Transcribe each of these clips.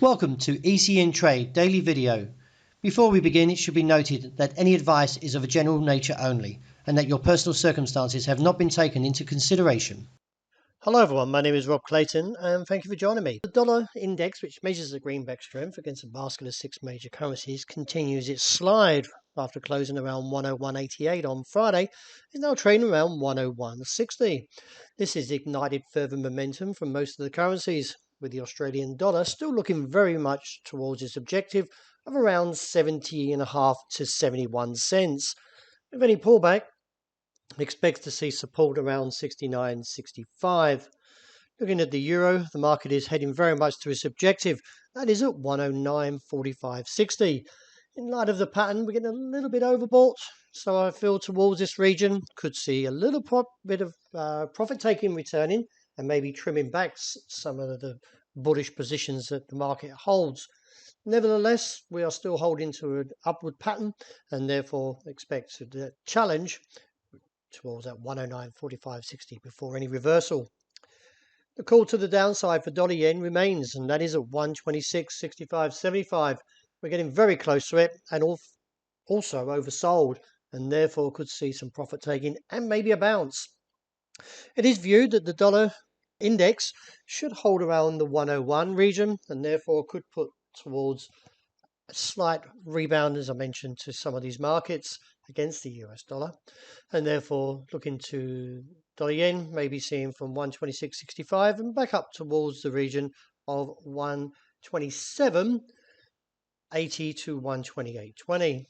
Welcome to ECNTRADE daily video. Before we begin, it should be noted that any advice is of a general nature only and that your personal circumstances have not been taken into consideration. Hello everyone, my name is Rob Clayton and thank you for joining me. The dollar index, which measures the greenback strength against a basket of 6 major currencies, continues its slide after closing around 101.88 on Friday. Is now trading around 101.60. This has ignited further momentum from most of the currencies, with the Australian dollar still looking very much towards its objective of around 70.5 to 71 cents. With any pullback, expects to see support around 69.65. Looking at the euro, the market is heading very much to its objective. That is at 109.4560. In light of the pattern, we're getting a little bit overbought, so I feel towards this region could see a little bit of profit taking returning and maybe trimming back some of the bullish positions that the market holds. Nevertheless, we are still holding to an upward pattern and therefore expect to challenge towards that 109.4560 before any reversal. The call to the downside for dollar yen remains, and that is at 126.6575. We're getting very close to it and also oversold, and therefore could see some profit taking and maybe a bounce. It is viewed that the dollar index should hold around the 101 region and therefore could put towards a slight rebound, as I mentioned, to some of these markets against the US dollar, and therefore looking to dollar yen maybe seeing from 126.65 and back up towards the region of 127.80 to 128.20.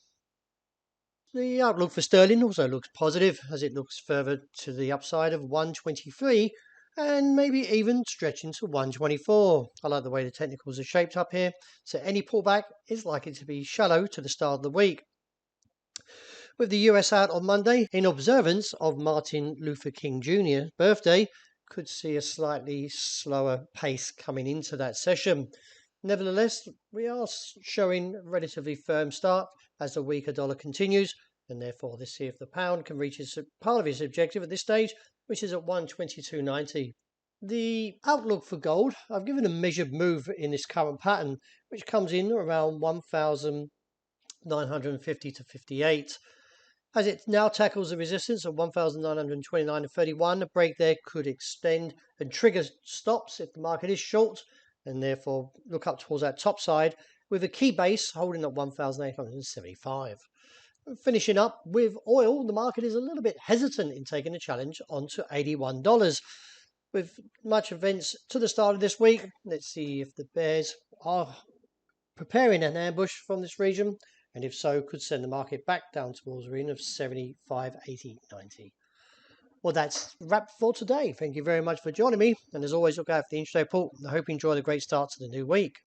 The outlook for sterling also looks positive as it looks further to the upside of 123 and maybe even stretching to 124. I like the way the technicals are shaped up here, so any pullback is likely to be shallow to the start of the week. With the US out on Monday, in observance of Martin Luther King Jr.'s birthday, could see a slightly slower pace coming into that session. Nevertheless, we are showing a relatively firm start as the weaker dollar continues, and therefore let's see if the pound can reach part of its objective at this stage, which is at 122.90. The outlook for gold, I've given a measured move in this current pattern, which comes in around 1,950 to 58. As it now tackles the resistance of 1,929.31, a break there could extend and trigger stops if the market is short, and therefore look up towards that top side with a key base holding at 1,875. Finishing up with oil, the market is a little bit hesitant in taking a challenge onto $81. With much events to the start of this week, let's see if the bears are preparing an ambush from this region, and if so, could send the market back down towards the region of 75.80.90. Well, that's wrap for today. Thank you very much for joining me, and as always, look out for the intraday report. I hope you enjoy the great start to the new week.